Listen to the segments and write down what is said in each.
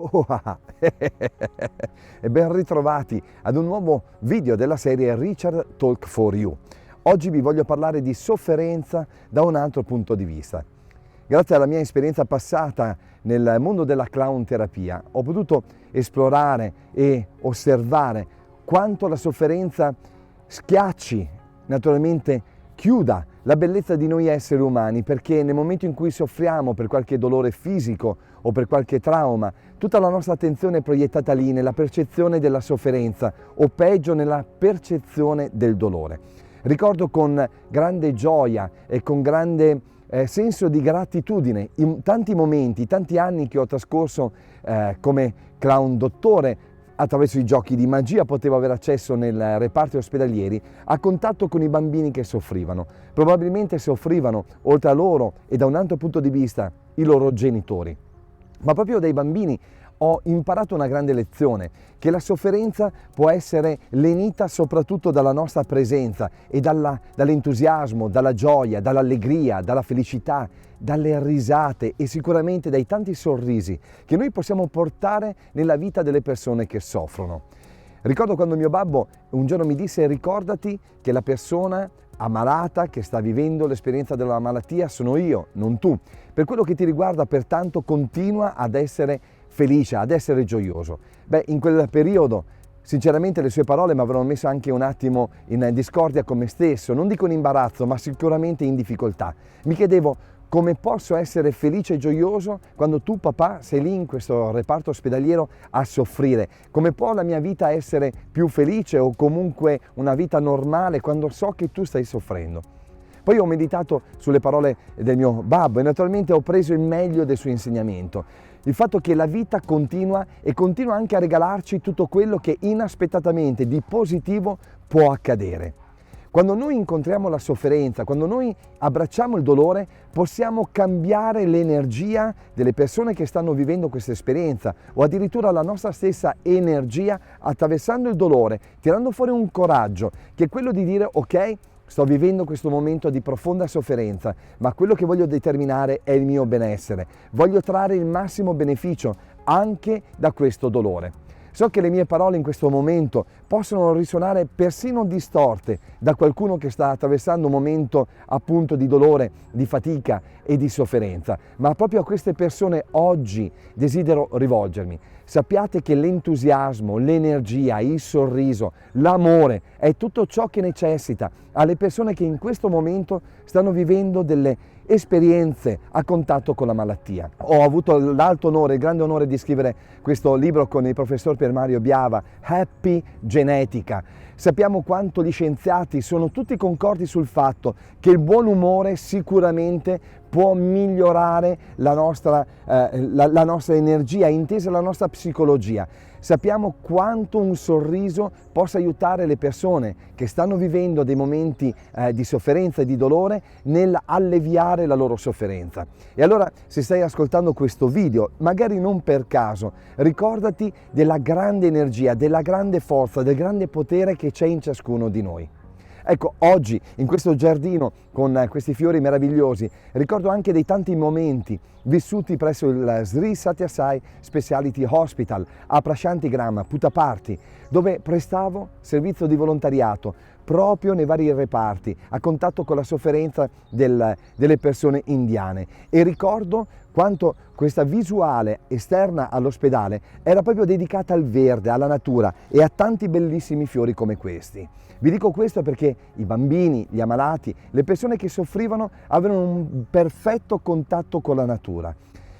Oh, e ben ritrovati ad un nuovo video della serie Richard Talk for You. Oggi vi voglio parlare di sofferenza da un altro punto di vista. Grazie alla mia esperienza passata nel mondo della clown terapia ho potuto esplorare e osservare quanto la sofferenza schiacci, naturalmente chiuda la bellezza di noi esseri umani, perché nel momento in cui soffriamo per qualche dolore fisico o per qualche trauma, tutta la nostra attenzione è proiettata lì nella percezione della sofferenza o peggio nella percezione del dolore. Ricordo con grande gioia e con grande senso di gratitudine in tanti momenti, tanti anni che ho trascorso come clown dottore. Attraverso i giochi di magia potevo avere accesso nel reparti ospedalieri a contatto con i bambini che soffrivano. Probabilmente soffrivano, oltre a loro e da un altro punto di vista, i loro genitori. Ma proprio dai bambini ho imparato una grande lezione, che la sofferenza può essere lenita soprattutto dalla nostra presenza e dall'entusiasmo, dalla gioia, dall'allegria, dalla felicità, dalle risate e sicuramente dai tanti sorrisi che noi possiamo portare nella vita delle persone che soffrono. Ricordo quando mio babbo un giorno mi disse: ricordati che la persona ammalata che sta vivendo l'esperienza della malattia sono io, non tu. Per quello che ti riguarda, pertanto, continua ad essere felice, ad essere gioioso. In quel periodo sinceramente le sue parole mi avevano messo anche un attimo in discordia con me stesso, non dico in imbarazzo, ma sicuramente in difficoltà. Mi chiedevo: come posso essere felice e gioioso quando tu, papà, sei lì in questo reparto ospedaliero a soffrire? Come può la mia vita essere più felice o comunque una vita normale quando so che tu stai soffrendo? Poi ho meditato sulle parole del mio babbo e naturalmente ho preso il meglio del suo insegnamento. Il fatto che la vita continua e continua anche a regalarci tutto quello che inaspettatamente di positivo può accadere. Quando noi incontriamo la sofferenza, quando noi abbracciamo il dolore, possiamo cambiare l'energia delle persone che stanno vivendo questa esperienza o addirittura la nostra stessa energia attraversando il dolore, tirando fuori un coraggio che è quello di dire: ok, sto vivendo questo momento di profonda sofferenza, ma quello che voglio determinare è il mio benessere. Voglio trarre il massimo beneficio anche da questo dolore. So che le mie parole in questo momento possono risuonare persino distorte da qualcuno che sta attraversando un momento appunto di dolore, di fatica e di sofferenza, ma proprio a queste persone oggi desidero rivolgermi. Sappiate che l'entusiasmo, l'energia, il sorriso, l'amore è tutto ciò che necessita alle persone che in questo momento stanno vivendo delle esperienze a contatto con la malattia. Ho avuto l'alto onore, il grande onore di scrivere questo libro con il professor Pier Mario Biava, Happy Genetica. Sappiamo quanto gli scienziati sono tutti concordi sul fatto che il buon umore sicuramente può migliorare la nostra energia, intesa la nostra psicologia. Sappiamo quanto un sorriso possa aiutare le persone che stanno vivendo dei momenti di sofferenza e di dolore nell'alleviare la loro sofferenza. E allora, se stai ascoltando questo video, magari non per caso, ricordati della grande energia, della grande forza, del grande potere che c'è in ciascuno di noi. Ecco, oggi in questo giardino con questi fiori meravigliosi ricordo anche dei tanti momenti vissuti presso il Sri Sathya Sai Specialty Hospital a Prashantigram, Puttaparthi, dove prestavo servizio di volontariato proprio nei vari reparti, a contatto con la sofferenza delle persone indiane. E ricordo quanto questa visuale esterna all'ospedale era proprio dedicata al verde, alla natura e a tanti bellissimi fiori come questi. Vi dico questo perché i bambini, gli ammalati, le persone che soffrivano avevano un perfetto contatto con la natura.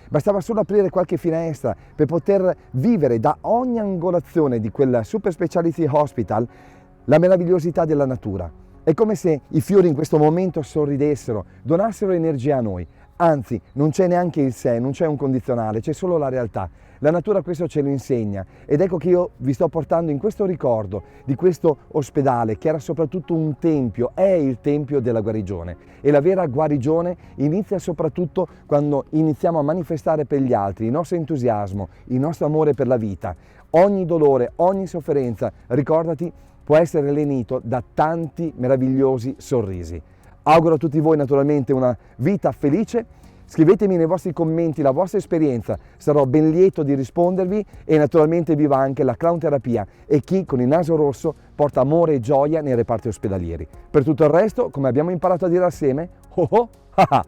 Bastava solo aprire qualche finestra per poter vivere da ogni angolazione di quel Super Specialty Hospital la meravigliosità della natura. È come se i fiori in questo momento sorridessero, donassero energia a noi. Anzi, non c'è neanche il sé, non c'è un condizionale, c'è solo la realtà. La natura questo ce lo insegna ed ecco che io vi sto portando in questo ricordo di questo ospedale che era soprattutto un tempio, è il tempio della guarigione e la vera guarigione inizia soprattutto quando iniziamo a manifestare per gli altri il nostro entusiasmo, il nostro amore per la vita. Ogni dolore, ogni sofferenza, ricordati, può essere lenito da tanti meravigliosi sorrisi. Auguro a tutti voi naturalmente una vita felice. Scrivetemi nei vostri commenti la vostra esperienza, sarò ben lieto di rispondervi e naturalmente viva anche la clown terapia e chi con il naso rosso porta amore e gioia nei reparti ospedalieri. Per tutto il resto, come abbiamo imparato a dire assieme, oh oh, ah ah.